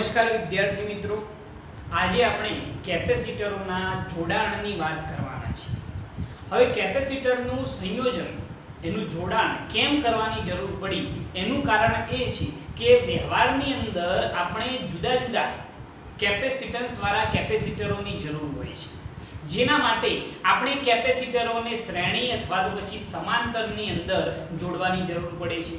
નમસ્કાર વિદ્યાર્થી મિત્રો, આજે આપણે કેપેસિટરોના જોડાણની વાત કરવાના છીએ। હવે કેપેસિટરનું સંયોજન, એનું જોડાણ કેમ કરવાની જરૂર પડી એનું કારણ એ છે કે વ્યવહારની અંદર આપણે જુદા જુદા કેપેસિટન્સ વાળા કેપેસિટરોની જરૂર હોય છે, જેના માટે આપણે કેપેસિટરોને શ્રેણી અથવા તો પછી સમાંતરની અંદર જોડવાની જરૂર પડે છે।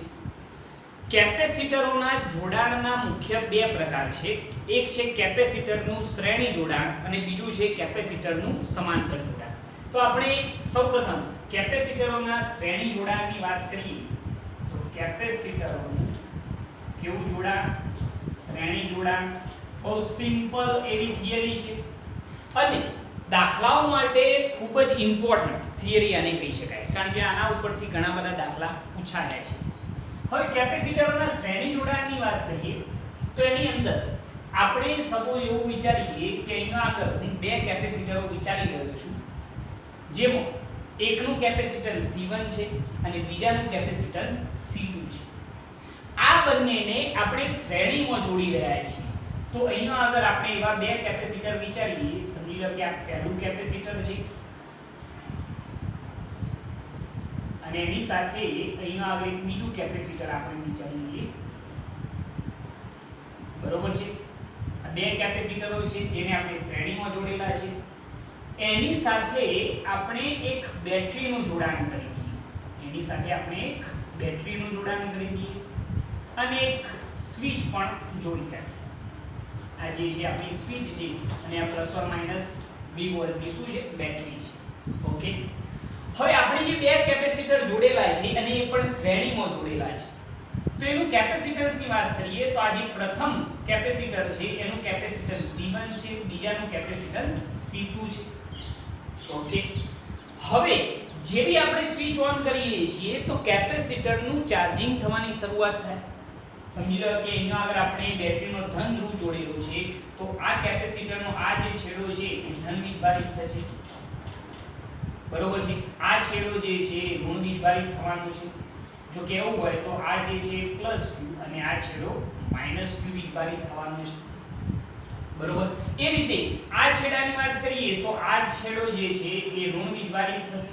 કેપેસિટરોના જોડાણના મુખ્ય બે પ્રકાર છે, એક છે કેપેસિટરનું શ્રેણી જોડાણ અને બીજું છે કેપેસિટરનું સમાંતર જોડાણ। તો આપણે સૌપ્રથમ કેપેસિટરોના શ્રેણી જોડાણની વાત કરીએ તો કેપેસિટરોનું કેવું જોડાણ? શ્રેણી જોડાણ। બહુ સિમ્પલ એવી થિયરી છે અને દાખલાઓ માટે ખૂબ જ ઇમ્પોર્ટન્ટ થિયરી આને કહી શકાય, કારણ કે આના ઉપરથી ઘણા બધા દાખલા પૂછાયા છે। હવે કેપેસિટરોના શ્રેણી જોડાણની વાત કરીએ તો એની અંદર આપણે સપોઝ એવું વિચારીએ કે અહીંયા આગળ હું બે કેપેસિટરો વિચારી રહ્યો છું, જેમાં એકનું કેપેસિટન્સ C1 છે અને બીજાનું કેપેસિટન્સ C2 છે। આ બંનેને આપણે શ્રેણીમાં જોડી રહ્યા છીએ। તો અહીંયા આગળ આપણે એવા બે કેપેસિટર વિચારીએ, સમજી લો કે આ પહેલું કેપેસિટર છે અને એની સાથે અહીંયા આગળ એક બીજું કેપેસિટર આપણે વિચારીએ, બરોબર છે? આ બે કેપેસિટરો છે જેને આપણે શ્રેણીમાં જોડેલા છે, એની સાથે આપણે એક બેટરીનું જોડાણ કરી દઈએ, એની સાથે આપણે એક બેટરીનું જોડાણ કરી દઈએ અને એક સ્વિચ પણ જોડી દઈએ। આ જે છે આપણી સ્વિચ છે અને આ પ્લસ ઓર માઈનસ 20 વોલ્ટની શું છે? બેટરી છે। ઓકે, હવે આપણે જે બે કેપેસિટર જોડેલા છે અને એ પણ શ્રેણીમાં જોડેલા છે, તો એનું કેપેસિટન્સની વાત કરીએ તો આ જે પ્રથમ કેપેસિટર છે એનું કેપેસિટન્સ C1 છે, બીજાનું કેપેસિટન્સ C2 છે। ઓકે, હવે જેવી આપણે સ્વિચ ઓન કરીએ છીએ તો કેપેસિટરનું ચાર્જિંગ થવાની શરૂઆત થાય। સમજી લો કે અહીંયા આગળ આપણે બેટરીનો ધન ધ્રુવ જોડેલો છે, તો આ કેપેસિટરનો આ જે છેડો છે એ ધન વીજભારિત થશે, બરોબર છે? આ છેડો જે છે ઋણ વીજભારિત થવાનો છે। જો કેવું હોય તો આ જે છે પ્લસ q અને આ છેડો માઈનસ q વીજભારિત થવાનો છે, બરોબર? એ રીતે આ છેડાની વાત કરીએ તો આ છેડો જે છે એ ઋણ વીજભારિત થશે,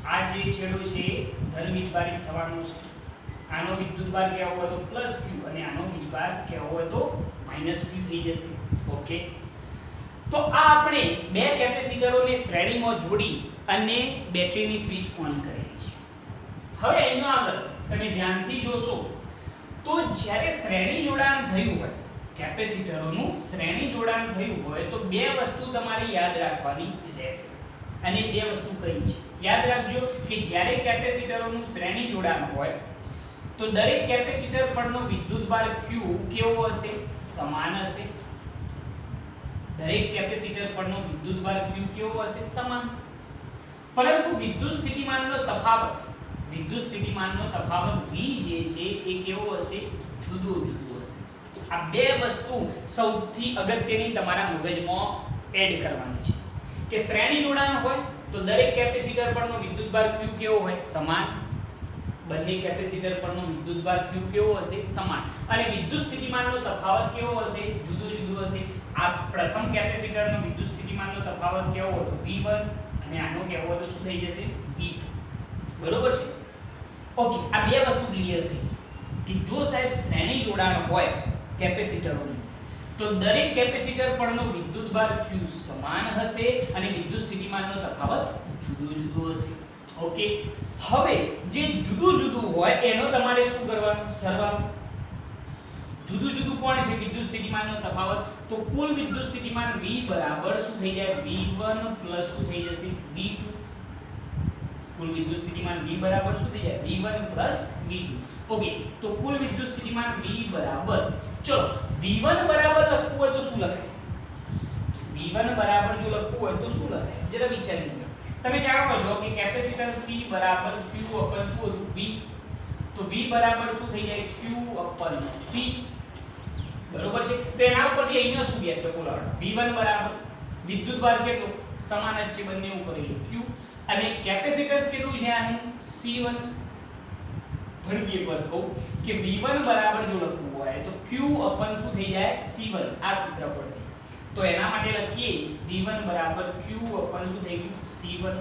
આ જે છેડો છે ધન વીજભારિત થવાનો છે। આનો વિદ્યુતભાર કેવો હોય તો પ્લસ q અને આનો વીજભાર કેવો હોય તો માઈનસ q થઈ જશે। ઓકે, તો આ આપણે બે કેપેસિટરોને શ્રેણીમાં જોડી અને બેટરીની સ્વિચ ઓન કરેલી છે। હવે અહીંયા આગળ તમે ધ્યાનથી જોશો તો જ્યારે શ્રેણી જોડાણ થયું હોય, કેપેસિટરોનું શ્રેણી જોડાણ થયું હોય તો બે વસ્તુ તમારે યાદ રાખવાની રહેશે, અને બે વસ્તુ કઈ છે યાદ રાખજો કે જ્યારે કેપેસિટરોનું શ્રેણી જોડાણ હોય તો દરેક કેપેસિટર પરનો વિદ્યુતભાર Q કેવો હશે? સમાન હશે। દરેક કેપેસિટર પરનો વિદ્યુતભાર Q કેવો હશે? સમાન। પરંતુ વિદ્યુત સ્થિતિમાનનો તફાવત V જે છે એ કેવો હશે? જુદો જુદો હશે। આ બે વસ્તુ સૌથી અગત્યની તમારા મગજમાં એડ કરવાની છે કે શ્રેણી જોડાણ હોય તો દરેક કેપેસિટર પરનો વિદ્યુતભાર Q કેવો હોય? સમાન। બંને કેપેસિટર પરનો વિદ્યુતભાર Q કેવો હશે? સમાન। અને વિદ્યુત સ્થિતિમાનનો તફાવત કેવો હશે? જુદો જુદો હશે। આ પ્રથમ કેપેસિટરનો વિદ્યુત સ્થિતિમાનનો તફાવત કેવો હતો? V1 અને આનો કેવો હતો? શું થઈ જશે? V2, બરોબર છે? ઓકે, આ બે વસ્તુ ક્લિયર થઈ કે જો સાહેબ શ્રેણી જોડાણ હોય કેપેસિટરોનું તો દરેક કેપેસિટર પરનો વિદ્યુતભાર Q સમાન હશે અને વિદ્યુત સ્થિતિમાનનો તફાવત જુદો જુદો હશે। ઓકે, હવે જે જુદું જુદું હોય એનો તમારે શું કરવાનું? સરવાળો। જુદું જુદું કોણ છે? વિદ્યુત સ્થિતિમાનનો તફાવત, તો કુલ વિદ્યુત સ્થિતિમાન V બરાબર શું થઈ જાય? V1 પ્લસ શું થઈ જશે? V2। કુલ વિદ્યુત સ્થિતિમાન V બરાબર શું થઈ જાય? V1 plus V2। ઓકે, તો કુલ વિદ્યુત સ્થિતિમાન V બરાબર, ચલો V1 બરાબર લખવું હોય તો શું લખાય? V1 બરાબર જો લખવું હોય તો શું લખાય? જરા વિચારી લો। તમે જાણો છો કે કેપેસિટન્સ C બરાબર Q અપન શું હતું? V। તો V બરાબર શું થઈ જાય? Q અપન C, બરોબર છે? તો એના ઉપરથી અહીંયા શું બેસે? બોલો, V1 બરાબર વિદ્યુતભાર કેટલો? સમાન જ છે બંને ઉપર, Q, અને કેપેસિટન્સ કેટલું છે આનું? C1। ફરીથી એક વાત કહું કે v1 બરાબર જો લખવું હોય તો q અપન શું થઈ જાય c1 આ સૂત્ર પરથી તો એના માટે લખીએ v1 બરાબર q અપન શું થઈ ગયું c1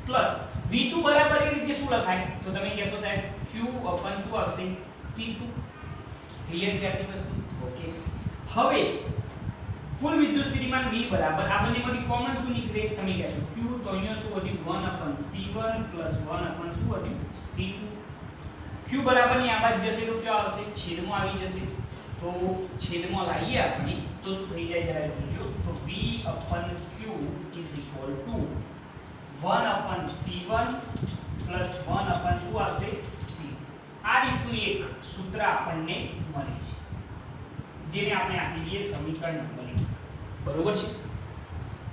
પ્લસ v2 બરાબર એ રીતે શું લખાય તો તમે કહેશો સાહેબ q અપન શું આવશે c2 ક્લિયર છે આટલી વસ્તુ ઓકે હવે કુલ વિદ્યુત સ્થિતિમાન v બરાબર આ બંનેમાંથી કોમન શું નીકળે તમે કહેશો q તો અહીંયા શું વધ્યું 1 અપન c1 પ્લસ 1 અપન શું વધ્યું c2 q બરાબર ની આ બાજુ જશે તો કયો આવશે છેદમાં આવી જશે તો છેદમાં લાવીએ આપણે તો શું થઈ જાય જરા જોજો તો v અપન q is equal to 1 અપન c1 plus 1 અપન શું આવશે c2 આ રીતનું એક સૂત્ર આપણને મળે છે જેને આપણે આપી દઈએ સમીકરણ નંબર 1 બરોબર છે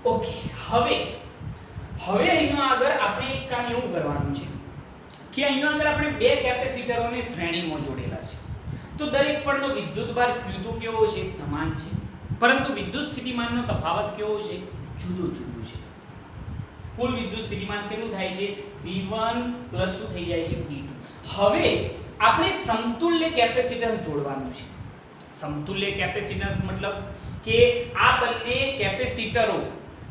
ઓકે હવે અહીંયા આગળ આપણે એક કામ એવું કરવાનું છે કે અહીંયા આગળ આપણે બે કેપેસિટરોને શ્રેણીમાં જોડેલા છે તો દરેક પરનો વિદ્યુતભાર q તો કેવો છે સમાન છે પરંતુ વિદ્યુત સ્થિતિમાનનો તફાવત કેવો છે જુદો જુદો છે કુલ વિદ્યુત સ્થિતિમાન કેટલું થાય છે v1 પ્લસ શું થઈ જાય છે v2 હવે આપણે સમતુલ્ય કેપેસિટન્સ જોડવાનું છે સમતુલ્ય કેપેસિટન્સ મતલબ કે આ બંને કેપેસિટરો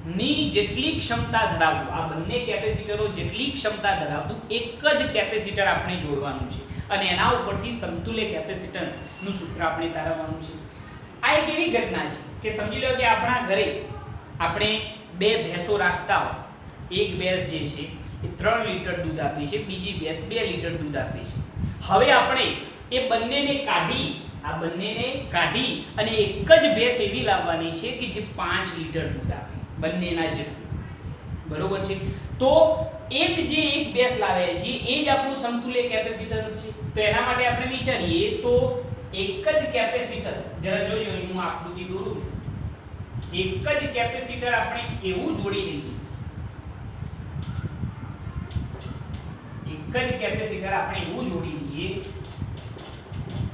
ની જેટલી ક્ષમતા ધરાવતું આ બંને કેપેસિટરો જેટલી ક્ષમતા ધરાવતું એક જ કેપેસિટર આપણે જોડવાનું છે અને એના ઉપરથી સમતુલ્ય કેપેસિટન્સ નું સૂત્ર આપણે તારવવાનું છે આ એક એવી ઘટના છે કે સમજી લો કે આપણા ઘરે આપણે બે ભેંસો રાખતા હોય એક ભેંસ જે છે એ 3 લીટર દૂધ આપે છે બીજી ભેંસ 2 લીટર દૂધ આપે છે હવે આપણે એ બંનેને કાઢી અને એક જ ભેંસ એવી લાવવાની છે કે જે 5 લીટર દૂધ આપે બંનેના જેટલું બરોબર છે તો એ જ જે એક ભેંસ લાવે છે એ જ આપણું સમતુલ્ય કેપેસિટન્સ છે તો એના માટે આપણે વિચારીએ તો એક જ કેપેસિટર જરા જોજો હું આકૃતિ દોરું છું એક જ કેપેસિટર આપણે એવું જોડી દઈએ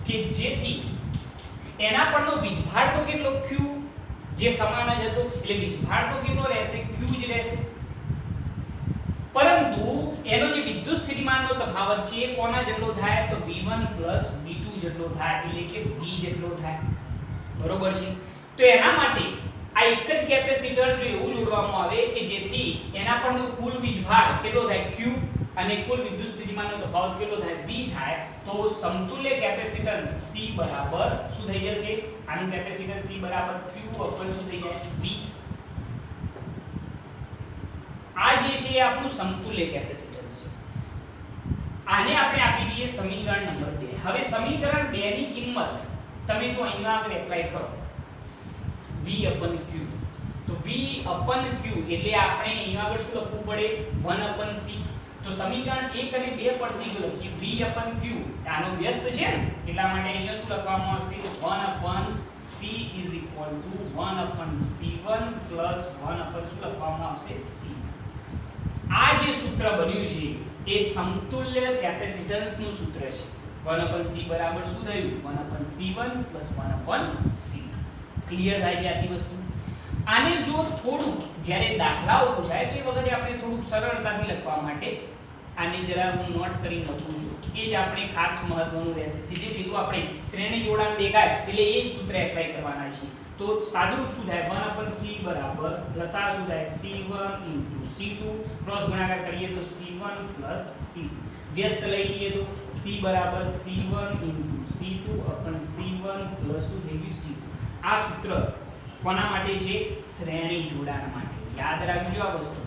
કે જેથી એના પરનો વીજભાર તો કેટલો q જે સમાન જ હતો એટલે વીજભાર તો કેટલો રહેશે q જ રહેશે પરંતુ એનો જે વિદ્યુત સ્થિતિમાનનો તફાવત છે એ કોના જેટલો થાય તો v1 v2 જેટલો થાય એટલે કે v જેટલો થાય બરોબર છે તો એના માટે આ એક જ કેપેસિટર જો એવું જોડવામાં આવે કે જેથી એના પરનો કુલ વીજભાર કેટલો થાય q અને કુલ વિદ્યુત સ્થિતિમાનનો તફાવત કેટલો થાય v થાય તો સમતુલ્ય કેપેસિટન્સ c બરાબર શું થઈ જશે આનું કેપેસિટન્સ c બરાબર q અપન શું થઈ જાય v આ જે છે એ આપણું સમતુલ્ય કેપેસિટન્સ છે આને આપણે આપી દઈએ સમીકરણ નંબર 2 હવે સમીકરણ 2 ની કિંમત તમે જો અહીંયા આગળ એપ્લાય કરો v અપન q તો v અપન q એટલે આપણે અહીંયા આગળ શું લખવું પડે 1 અપન c તો સમીકરણ 1 અને 2 પરથી જો લખીએ v અપન q આનો વ્યસ્ત છે ને એટલા માટે અહીંયા શું લખવામાં આવશે 1 અપન c is equal to 1 અપન c1 plus 1 અપન શું લખવામાં આવશે c આ જે સૂત્ર બન્યું છે એ સમતુલ્ય કેપેસિટન્સ નું સૂત્ર છે 1 અપન c બરાબર શું થયું 1 અપન c1 પ્લસ 1 અપન c2 ક્લિયર થાય છે આટલી વસ્તુ આને જો થોડું જ્યારે દાખલાઓ પૂછાય તો એ વખતે આપણે થોડુંક સરળતાથી લખવા માટે આને જરા હું નોટ કરી લખું છું એ જ આપણે ખાસ મહત્વનું રહેશે સીધું આપણે શ્રેણી જોડાણ દેખાય એટલે એ જ સૂત્ર એપ્લાય કરવાના છે તો સાદુરૂપ શું થાય 1 અપન c બરાબર લસાઅ શું થાય c1 * c2 ક્રોસ ગુણાકાર કરીએ તો c1 + c2 વ્યસ્ત લઈ લઈએ તો c બરાબર c1 * c2 અપન c1 પ્લસ શું થઈ ગયું c2 આ સૂત્ર કોના માટે છે શ્રેણી જોડાણ માટે યાદ રાખજો આ વસ્તુ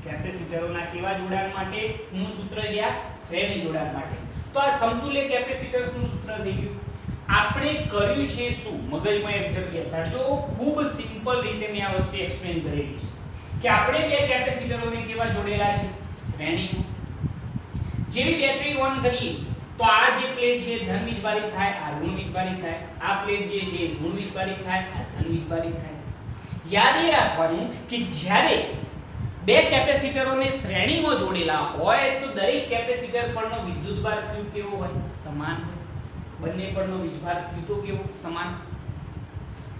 કેપેસિટરોના કેવા જોડાણ માટે નું સૂત્ર છે આ શ્રેણી જોડાણ માટે તો આ સમતુલ્ય કેપેસિટર્સ નું સૂત્ર થઈ ગયું આપણે કર્યું છે શું મગજમાં એક ઝડપ બેસાડજો ખૂબ સિમ્પલ રીતે મેં આ વસ્તુ એક્સપ્લેન કરેલી છે કે આપણે બે કેપેસિટરોને કેવા જોડેલા છે શ્રેણીમાં જેવી બેટરી ઓન કરીએ તો આ જે પ્લેટ છે ધન વીજભારિત થાય આ ઋણ વીજભારિત થાય આ પ્લેટ જે છે ઋણ વીજભારિત થાય આ ધન વીજભારિત થાય યાદ એ રાખવાનું કે જ્યારે બે કેપેસિટરોને શ્રેણીમાં જોડેલા હોય તો દરેક કેપેસિટર પરનો વિદ્યુતભાર q કેવો હોય સમાન હોય બંને પરનો વીજભાર q તો કેવો સમાન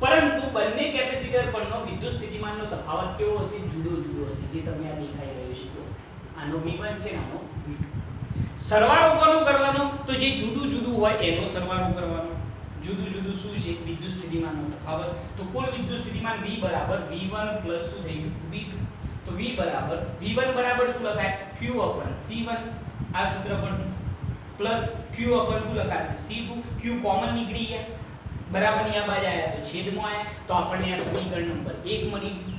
પરંતુ બંને કેપેસિટર પરનો વિદ્યુત સ્થિતિમાનનો તફાવત કેવો હશે જુદો જુદો હશે જે તમને આ દેખાઈ રહ્યો છે જો આનો v1 છે ને આનો v2 સરવાળો કોનો કરવાનો? તો જે જુદું જુદું હોય એનો સરવાળો કરવાનો. જુદું જુદું શું છે? વિદ્યુત સ્થિતિમાનનો તફાવત. તો કુલ વિદ્યુત સ્થિતિમાન V બરાબર V1 પ્લસ શું થઈ ગયું? V2. તો V બરાબર V1 બરાબર શું લખાય? Q upon C1 આ સૂત્ર પરથી પ્લસ Q upon શું લખાશે? C2. Q કોમન નીકળી ગયા બરાબર ની આ બાજુ આયા તો છેદમાં આયા તો આપણને આ સમીકરણ નંબર 1 મળી ગયું.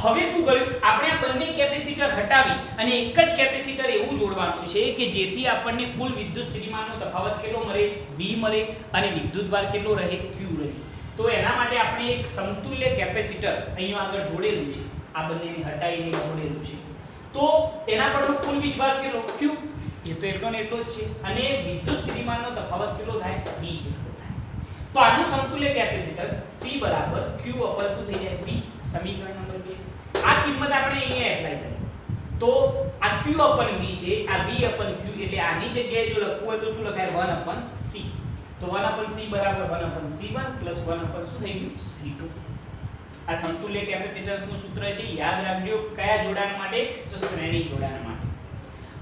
હવે શું કર્યું? આપણે આ બંને કેપેસિટર હટાવી અને એક જ કેપેસિટર એવું જોડવાનું છે કે જેથી આપણને કુલ વિદ્યુત સ્થિતિમાનનો તફાવત કેટલો મળે? V મળે અને વિદ્યુતભાર કેટલો રહે? Q રહે. તો એના માટે આપણે એક સમતુલ્ય કેપેસિટર અહીંયા આગળ જોડેલું છે. આ બંનેને હટાવીને જોડેલું છે. તો એના પરનો કુલ વીજભાર કેટલો? Q. એ તો એટલો ને એટલો જ છે અને વિદ્યુત સ્થિતિમાનનો તફાવત કેટલો થાય? V જેટલો થાય. તો આનું સમતુલ્ય કેપેસિટન્સ C બરાબર Q ઉપર શું થઈ જાય? V. સમીકરણ નંબર 2. આ કિંમત આપણે અહીંયા એપ્લાય કરી તો આ Q upon V છે, આ V upon Q એટલે આની જગ્યાએ જો લખવું હોય તો શું લખાય? 1 upon C. તો 1 upon C બરાબર 1 upon C1 plus 1 upon શું થઈ ગયું? C2. આ સમતુલ્ય કેપેસિટન્સનું સૂત્ર છે, યાદ રાખજો. કયા જોડાણ માટે? તો શ્રેણી જોડાણ માટે.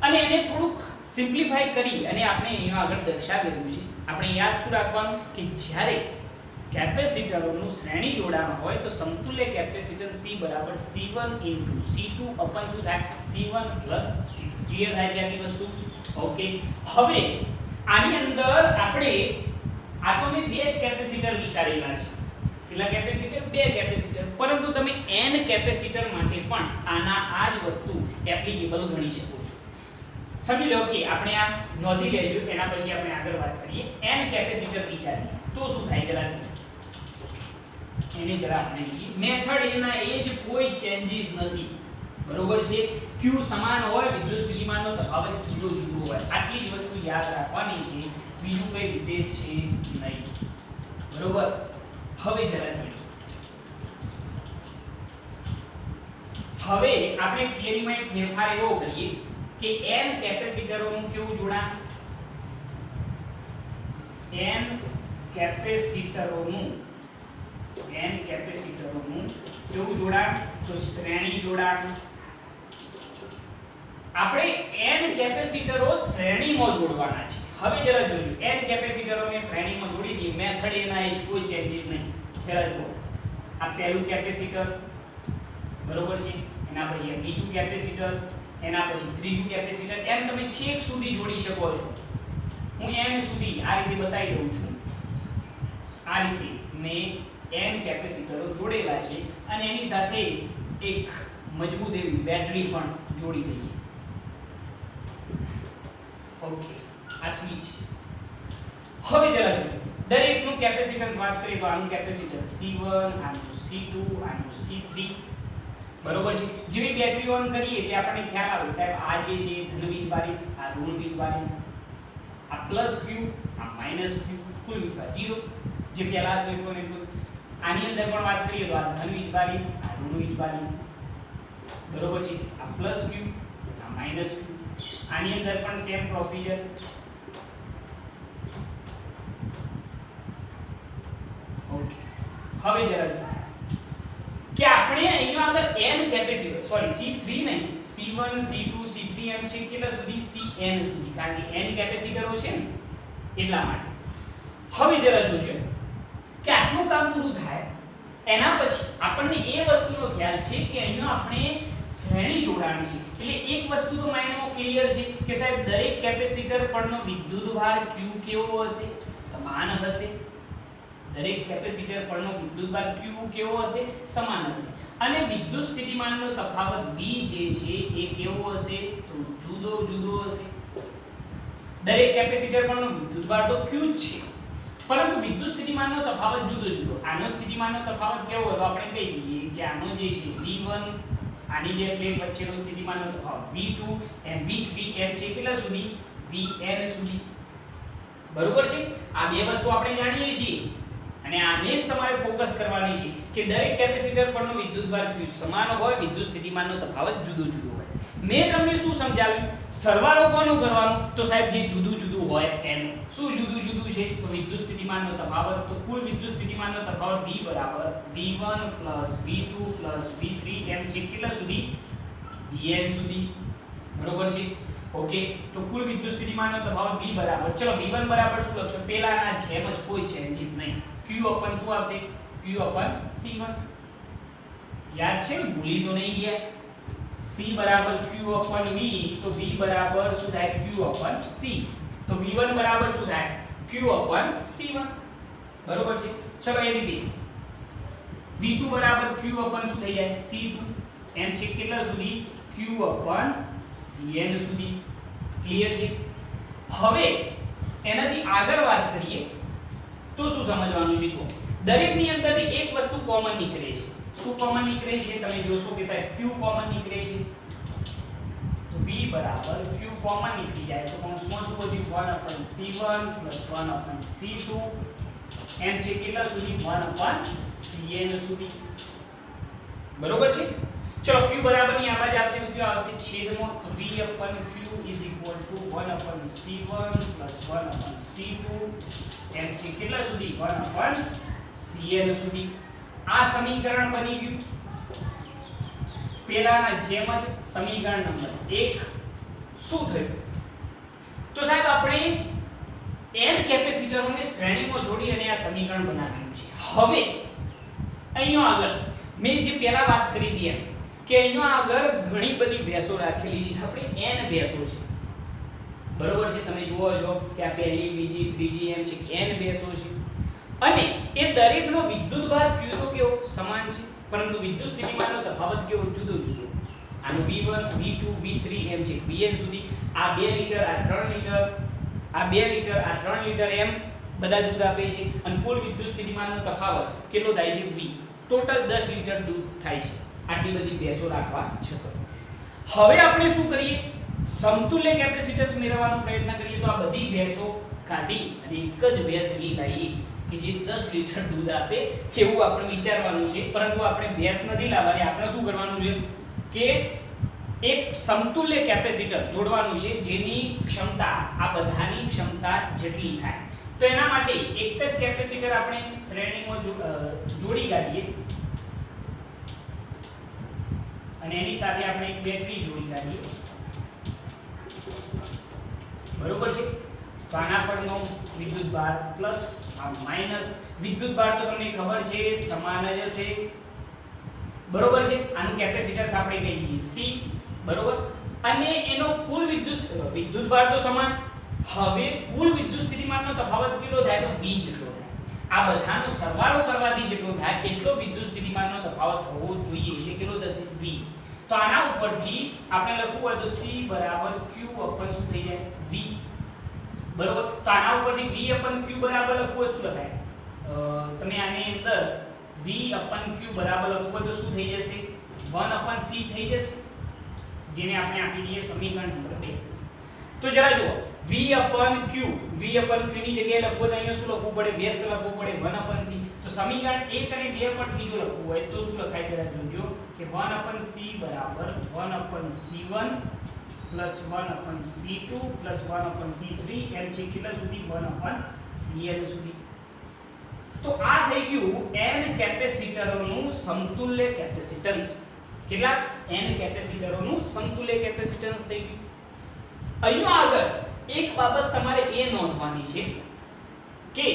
અને એને થોડુંક સિમ્પ્લિફાઈ કરી અને આપણે અહીંયા આગળ દર્શાવેલું છે. આપણે યાદ શું રાખવાનું કે જ્યારે કેપેસિટરોનું શ્રેણી જોડાણ હોય તો સમતુલ્ય કેપેસિટન્સ C બરાબર C1 C2 upon શું થાય? C1 C2. ક્લિયર થાય છે આટલી વસ્તુ? ઓકે. હવે આની અંદર આપણે આ તો મેં બે જ કેપેસિટર વિચારેલા છે. કેટલા કેપેસિટર? બે કેપેસિટર. પરંતુ તમે n કેપેસિટર માટે પણ આના આ જ વસ્તુ એપ્લિકેબલ ગણી શકો છો. સમજી લો કે આપણે આ નોંધી લેજો, એના પછી આપણે આગળ વાત કરીએ. n કેપેસિટર વિચારીએ તો શું થાય જરા જુઓ. એને જરા આપણે જોઈએ. મેથડ એના એ જ કોઈ ચેન્જીસ નથી. બરોબર છે? Q સમાન હોય, વિદ્યુત સ્થિતિમાનનો તફાવત જુદો જુદો હોય. આટલી જ વસ્તુ યાદ રાખવાની છે, બીજું કોઈ વિશેષ છે નહીં. બરોબર? હવે જરા જોજો. હવે આપણે થિયરીમાં એક ફેરફાર એવો કરીએ કે n કેપેસિટરોનું કેવું જોડાણ? n કેપેસિટરોનું કેવું જોડાણ? તો શ્રેણી જોડાણ. આપણે n કેપેસિટરો શ્રેણીમાં જોડવાના છે. હવે જરા જોજો. n કેપેસિટરોને શ્રેણીમાં જોડી દઈએ. મેથડ એના એ જ કોઈ ચેન્જીસ નહીં. જરા જુઓ. આ પહેલું કેપેસિટર બરોબર છે, એના પછી આ બીજું કેપેસિટર, એના પછી ત્રીજું કેપેસિટર. એમ તમે છેક સુધી જોડી શકો છો. હું n સુધી આ રીતે બતાવી દઉં છું. આ રીતે મેં n કેપેસિટરો જોડેલા છે અને એની સાથે એક મજબૂત એવી બેટરી પણ જોડી દઈએ. ઓકે. આ સ્વિચ. હવે જરા જોજો. દરેકનું કેપેસિટન્સ વાત કરીએ તો આનું કેપેસિટન્સ C1, આનું C2, આનું C3. બરોબર છે? જેવી બેટરી ઓન કરીએ એટલે આપણને ખ્યાલ આવે સાહેબ આ જે છે ધન વીજભારિત, આ ઋણ વીજભારિત, આ પ્લસ Q, આ માઈનસ Q, કુલ વીજભાર 0. જે પહેલા હતો એટલો ને એટલો. આની અંદર પણ વાત કરીએ તો આ ધન વીજભારિત, આ ઋણ વીજભારિત. બરોબર છે? આ પ્લસ Q, આ માઈનસ Q. આની અંદર પણ સેમ પ્રોસિજર. ઓકે. હવે જરા જો કે આપણે અહીંયા આગળ n કેપેસિટર C3 નહીં, C1 C2 C3 એમ છે કેટલા સુધી? Cn સુધી. કારણ કે n કેપેસિટરો છે ને એટલા માટે. હવે જરા જોજો કે આટલું કામ પૂરું થાય એના પછી આપણને એ વસ્તુનો ખ્યાલ છે કે અહીંયા આપણે શ્રેણી જોડાણ છે. એટલે એક વસ્તુ તો માઇન્ડમાં ક્લિયર છે કે સાહેબ દરેક કેપેસિટર પરનો વિદ્યુતભાર Q કેવો હશે? સમાન હશે. દરેક કેપેસિટર પરનો વિદ્યુતભાર Q કેવો હશે? સમાન હશે. અને વિદ્યુત સ્થિતિમાનનો તફાવત V જે છે એ કેવો હશે? તો જુદો જુદો હશે. દરેક કેપેસિટર પરનો વિદ્યુતભાર તો Q જ છે, પરંતુ વિદ્યુત સ્થિતિમાનનો તફાવત જુદો જુદો. આનો સ્થિતિમાનનો તફાવત કેવો હતો? આપણે કહી દઈએ કે આનો જે છે V1, આની બે પ્લેટ વચ્ચેનો સ્થિતિમાનનો તફાવત V2 એમ V3 એમ છે કેટલા સુધી? Vn સુધી. બરોબર છે? આ બે વસ્તુ આપણે જાણીએ છીએ અને આને જ તમારે ફોકસ કરવાની છે કે દરેક કેપેસિટર પરનો વિદ્યુતભાર Q સમાન હોય, વિદ્યુત સ્થિતિમાનનો તફાવત જુદો જુદો હોય. મેં તમને શું સમજાવ્યું? સરવાળો કોનું કરવાનું? તો સાહેબ જે જુદું જુદું હોય એનું. શું જુદું જુદું છે? તો વિદ્યુત સ્થિતિમાનનો તફાવત. તો કુલ વિદ્યુત સ્થિતિમાનનો તફાવત V બરાબર V1 V2 V3 એમ છે કેટલા સુધી? Vn સુધી. બરોબર છે? ઓકે, તો કુલ વિદ્યુત સ્થિતિમાનનો તફાવત V બરાબર, ચલો V1 બરાબર શું લખશો? પેલાના જેમ જ કોઈ ચેન્જીસ નહીં. Q અપન શું આવશે? Q અપન C1. યાદ છે ને, ભૂલી તો નહીં ગયા. C બરાબર Q અપન V, તો V બરાબર શું થાય? Q અપન C. તો V1 બરાબર શું થાય? Q અપન C1. બરોબર છે. ચલો એ રીતે V2 બરાબર Q અપન શું થઈ જાય? C2. એમ છે કેટલા સુધી? Q અપન Cn સુધી. ક્લિયર છે? હવે એનાથી આગળ વાત કરીએ તો શું સમજવાનું છે? જુઓ, દરેકની અંદરથી એક વસ્તુ કોમન નીકળે છે. શું કોમન નીકળે છે? તમે જોશો કે સાહેબ Q કોમન નીકળે છે. તો V બરાબર Q કોમન નીકળી જાય તો કૌંસમાં શું વધ્યું? 1 C1 1 C2 એમ છે કેટલા સુધી? 1 Cn સુધી. બરોબર છે? ચલો Q બરાબર ની આવાજ આવશે તો શું આવશે? છેદમાં. તો V upon Q is equal to 1 upon C1 plus 1 upon C2 એમ છે કેટલા સુધી? 1 upon Cn સુધી. આ સમીકરણ બની ગયું. પેલાના જેમ જ સમીકરણ નંબર 1 શું થયું? તો સાહેબ આપણે n કેપેસિટરોને શ્રેણીમાં જોડી અને આ સમીકરણ બનાવેલું છે. હવે અહીંયા આગળ મેં જે પહેલા વાત કરી હતી એમ કે અહીંયા આગળ ઘણી બધી ભેંસો રાખેલી છે. આપણે n ભેંસો છે. બરોબર છે? તમે જુઓ છો કે આ પહેલી, બીજી, ત્રીજી એમ છે કે n ભેંસો છે. અને એ દરેકનો વિદ્યુતભાર Q તો કેવો સમાન છે, પરંતુ વિદ્યુત સ્થિતિમાનનો તફાવત કેવો? જુદો જુદો. આનો V1, V2, V3 એમ છે Vn સુધી. આ 2 લિટર, આ 3 લિટર, આ 2 લિટર, આ 3 લિટર એમ બધા દૂધ આપે છે. અને કુલ વિદ્યુત સ્થિતિમાનનો તફાવત કેટલો થાય છે? V. ટોટલ 10 લિટર દૂધ થાય છે આટલી બધી ભેંસો રાખવા છતાં. હવે આપણે શું કરીએ? સમતુલ્ય કેપેસિટન્સ મેળવવાનો પ્રયત્ન કરીએ. તો આ બધી ભેંસો કાઢી અને એક જ ભેંસ એવી લાવીએ કે જે 10 લિટર દૂધ આપે એવું આપણે વિચારવાનું છે. પરંતુ આપણે ભેંસ નથી લાવવાની. આપણે શું કરવાનું છે કે એક સમતુલ્ય કેપેસિટર જોડવાનું છે જેની ક્ષમતા આ બધાની ક્ષમતા જેટલી થાય. તો એના માટે એક જ કેપેસિટર આપણે શ્રેણીમાં જોડી કાઢીએ અને એની સાથે આપણે એક બેટરી જોડી કાઢીએ. બરોબર છે? તો આના પરનો વિદ્યુતભાર પ્લસ આ માઈનસ. વિદ્યુતભાર તો તમને ખબર છે સમાન જ હશે. બરોબર છે? આનું કેપેસિટન્સ આપણે કહીએ C. બરોબર? અને એનો કુલ વિદ્યુતભાર તો સમાન. હવે કુલ વિદ્યુત સ્થિતિમાનનો તફાવત કેટલો થાય? તો V જેટલો થાય. આ બધાનો સરવાળો કરવાથી જેટલો થાય એટલો વિદ્યુત સ્થિતિમાનનો તફાવત થવો જોઈએ. એટલે કેટલો થશે? V. તો આના ઉપરથી આપણે લખવું હોય તો C બરાબર Q upon શું થઈ જાય? V. બરોબર? તો આના ઉપરથી V upon Q બરાબર લખવું હોય શું લખાય? તમે આની અંદર V upon Q બરાબર લખવું હોય તો શું થઈ જશે? 1 upon C થઈ જશે, જેને આપણે આપી દઈએ સમીકરણ નંબર 2. તો જરા જુઓ, V upon Q ની જગ્યાએ લખવું તો અહીંયા શું લખવું પડે? વ્યસ્ત લખવું પડે 1 upon C. તો સમીકરણ 1 અને 2 પરથી જો લખવું હોય તો શું લખાય? જરા જોજો કે 1 upon C બરાબર 1 upon C1 plus 1 upon C2 plus 1 upon C3 એમ છે કેટલા સુધી? 1 upon Cn સુધી. તો આ થઈ ગયું n કેપેસિટરોનું સમતુલ્ય કેપેસિટન્સ. કેટલા? n કેપેસિટરોનું સમતુલ્ય કેપેસિટન્સ થઈ ગયું. અહીંયા આગળ એક બાબત તમારે એ નોંધવાની છે કે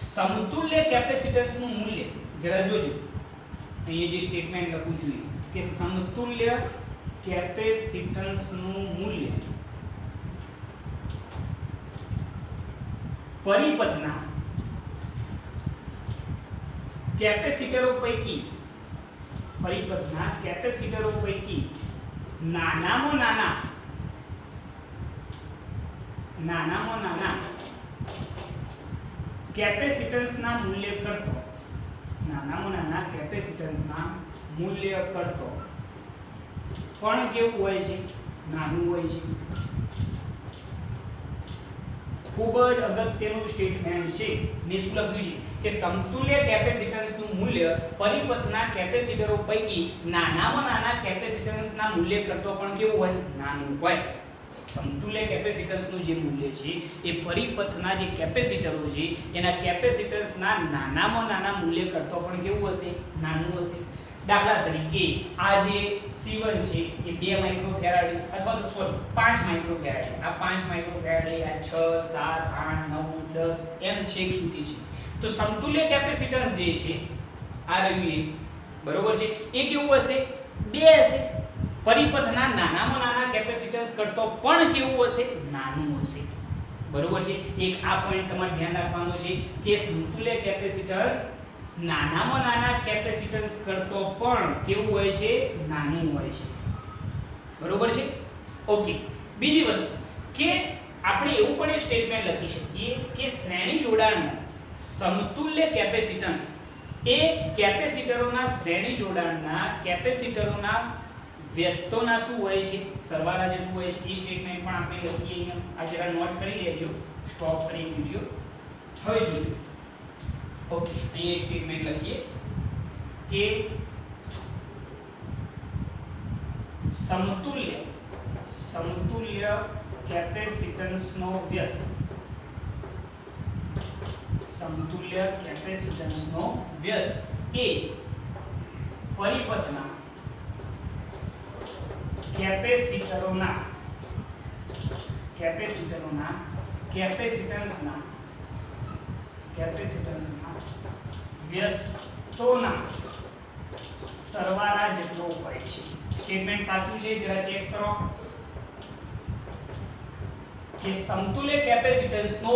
સમતુલ્ય કેપેસિટન્સનું મૂલ્ય જરા જોજો. અહીંયા જે સ્ટેટમેન્ટ લખું છું કે સમતુલ્ય કેપેસિટન્સનું મૂલ્ય પરિપથના કેપેસિટરો પૈકી નાનામાં નાના કેપેસિટન્સના મૂલ્ય કરતો પણ કેવું હોય છે? નાનું હોય છે. ખૂબ જ અગત્યનું સ્ટેટમેન્ટ છે. મેં શું લખ્યું છે કે સમતુલ્ય કેપેસિટન્સનું મૂલ્ય પરિપથના કેપેસિટરો પૈકી નાનામાં નાના કેપેસિટન્સના મૂલ્ય કરતો પણ કેવું હોય? નાનું હોય. સમતુલ્ય કેપેસિટન્સનું જે મૂલ્ય છે એ પરિપથના જે કેપેસિટરો છે એના કેપેસિટન્સના નાનામાં નાના મૂલ્ય કરતો પણ કેવું હશે? નાનું હશે. દાખલા તરીકે આ જે C1 છે એ 2 માઇક્રોફેરાડે અથવા તો સોરી 5 માઇક્રોફેરાડે, આ 5 માઇક્રોફેરાડે, આ 6 7 8 9 10 એમ છેક સુધી છે. તો સમતુલ્ય કેપેસિટન્સ જે છે આ રહ્યું એ, બરોબર છે, એ કેવું હશે? 2 હશે. પરિપથના નાનામાં નાના કેપેસિટન્સ કરતો પણ કેવું હશે? નાનું હશે. બરોબર છે. એક આ પોઈન્ટ તમારે ધ્યાન રાખવાનો છે કે સમતુલ્ય કેપેસિટન્સ નાનામાં નાના કેપેસિટન્સ કરતો પણ કેવું હોય છે? નાનું હોય છે. બરોબર છે. ઓકે. બીજી વસ્તુ કે આપણે એવું પણ એક સ્ટેટમેન્ટ લખી શકીએ કે શ્રેણી જોડાણનું સમતુલ્ય કેપેસિટન્સ એ કેપેસિટરોના શ્રેણી જોડાણના કેપેસિટરોના વ્યસ્તોના શું હોય છે? સરવાળા જેટલું હોય છે. એ સ્ટેટમેન્ટ પણ આપણે લખીએ અહીંયા. આ જરા નોટ કરી લેજો, સ્ટોપ કરી વિડિયો. હવે જોજો. ઓકે, અહીંયા એક સ્ટેટમેન્ટ લખીએ કે સમતુલ્ય કેપેસિટન્સનો વ્યસ્ત, સમતુલ્ય કેપેસિટન્સનો વ્યસ્ત એ પરિપથના કેપેસિટરોના કેપેસિટન્સના વ્યસ્તોના સરવાળા જેટલો હોય છે. સ્ટેટમેન્ટ સાચું છે? જરા ચેક કરો કે સમતુલ્ય કેપેસિટન્સનો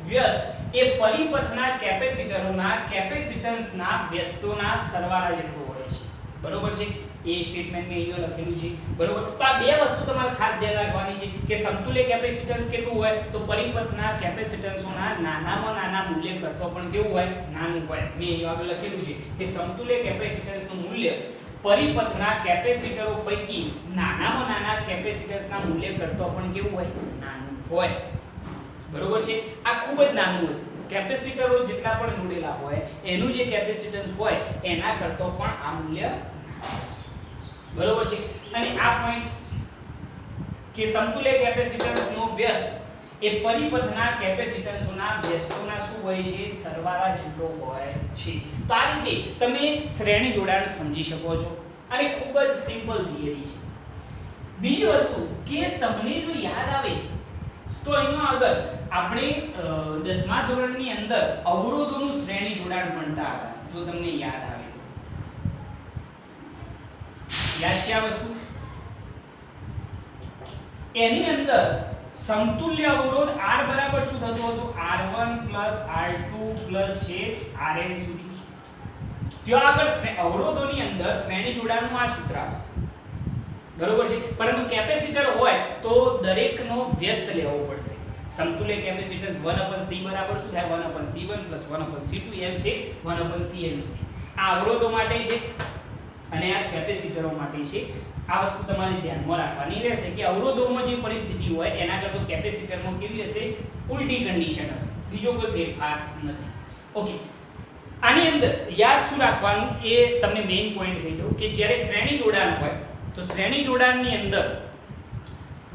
વ્યસ્ત એ પરિપથના કેપેસિટરોના કેપેસિટન્સના વ્યસ્તોના સરવાળા જેટલો હોય છે. બરોબર છે. એ સ્ટેટમેન્ટ મે અહીંયા લખેલું છે. બરોબર. તો આ બે વસ્તુ તમારે ખાસ ધ્યાન રાખવાની છે કે સમતુલ્ય કેપેસિટન્સ કેટલું હોય? તો પરિપથના કેપેસિટન્સોના નાનામાં નાના મૂલ્ય કરતો પણ કેવું હોય? નાનું હોય. મે અહીંયા આગળ લખેલું છે કે સમતુલ્ય કેપેસિટન્સનું મૂલ્ય પરિપથના કેપેસિટરો પૈકી નાનામાં નાના કેપેસિટન્સના મૂલ્ય કરતો પણ કેવું હોય? નાનું હોય. બરોબર છે. આ ખૂબ જ નાનું હશે. કેપેસિટરો જેટલા પણ જોડેલા હોય એનું જે કેપેસિટન્સ હોય એના કરતો પણ આ મૂલ્ય બરોબર છે. અને આ પોઈન્ટ કે સમતુલ્ય કેપેસિટન્સનો વ્યસ્ત એ પરિપથના કેપેસિટન્સોના વ્યસ્તોના શું હોય છે? સરવાળા જેટલો હોય છે. તો આ રીતે તમે શ્રેણી જોડાણ સમજી શકો છો અને ખૂબ જ સિમ્પલ થિયરી છે. બીજી વસ્તુ કે તમને જો યાદ આવે તો અહીંયા આગળ આપણે 10મા ધોરણની અંદર અવરોધોનું શ્રેણી જોડાણ ભણતા હતા. જો તમને યાદ આવે તો યાદ છે આ વસ્તુ? એની અંદર સમતુલ્ય અવરોધ R બરાબર શું થતો હતો? R1 R2 Rn સુધી. ત્યાં આગળ અવરોધોની અંદર શ્રેણી જોડાણનું આ સૂત્ર આવશે. બરોબર છે. પરંતુ કેપેસિટર હોય તો દરેકનો વ્યસ્ત લેવો પડશે. સમતુલ્ય કેપેસિટન્સ 1/C બરાબર શું થાય? 1/C1 1/C2 એમ છે 1/Cn સુધી. આ અવરોધો માટે છે અને આ કેપેસિટરો માટે છે. આ વસ્તુ તમારે ધ્યાનમાં રાખવાની રહેશે કે અવરોધોમાં જે પરિસ્થિતિ હોય એના કરતાં કેપેસિટરમાં કેવી હશે? ઉલટી કન્ડિશન હશે. બીજો કોઈ ફેરફાર નથી. ઓકે. આની અંદર યાદ શું રાખવાનું એ તમને મેઇન પોઈન્ટ કહી દઉં કે જ્યારે શ્રેણી જોડાણ હોય તો શ્રેણી જોડાણની અંદર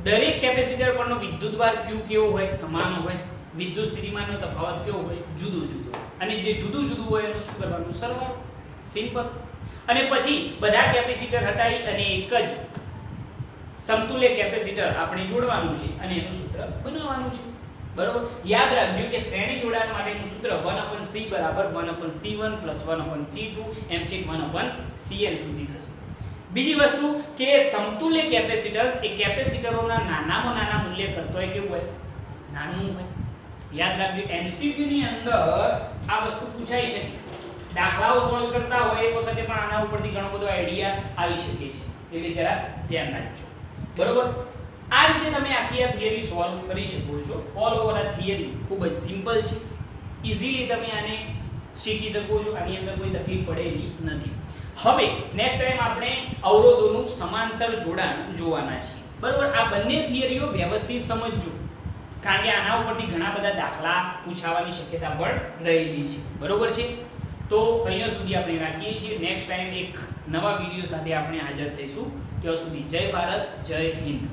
દરેક કેપેસિટર પરનો વિદ્યુતભાર Q કેવો હોય? સમાન હોય. વિદ્યુત સ્થિતિમાનનો તફાવત કેવો હોય? જુદો જુદો. અને જે જુદું જુદું હોય એનું શું કરવાનું? સરવાળો. સિમ્પલ. અને પછી બધા કેપેસિટર હટાવી અને એક જ સમતુલ્ય કેપેસિટર આપણે જોડવાનું છે અને એનું સૂત્ર બનાવવાનું છે. બરોબર. યાદ રાખજો કે શ્રેણી જોડાણ માટેનું સૂત્ર 1/C બરાબર 1/C1 1/C2 એમ છે 1/Cn સુધી થશે. બીજી વસ્તુ કે સમતુલ્ય કેપેસિટન્સ એ કેપેસિટરોના નાનામાં નાના મૂલ્ય કરતો હોય કેવું હોય? નાનું હોય. યાદ રાખજો MCQ ની અંદર આ વસ્તુ પૂછાઈ શકે. દાખલાઓ સોલ્વ કરતા હોય એ વખતે પણ આના ઉપરથી ઘણો બધો આઈડિયા આવી શકે છે. એટલે જરા ધ્યાન રાખજો. બરોબર. આ રીતે તમે આખી આ થિયરી સોલ્વ કરી શકો છો. ઓલ ઓવર આ થિયરી ખૂબ જ સિમ્પલ છે. ઈઝીલી તમે આને શીખી શકો છો. આની અંદર કોઈ તકલીફ પડેલી નથી. હવે નેક્સ્ટ ટાઈમ આપણે અવરોધોનું સમાંતર જોડાણ જોવાના છે. બરોબર. આ બંને થિયરીઓ વ્યવસ્થિત સમજજો કારણ કે આના ઉપરથી ઘણા બધા દાખલા પૂછાવાની શક્યતા પણ રહેલી છે. બરોબર છે. તો અહીંયા સુધી આપણે રાખીએ છીએ. નેક્સ્ટ ટાઈમ એક નવા વિડિયો સાથે આપણે હાજર થઈશું. ત્યાં સુધી જય ભારત, જય હિન્દ.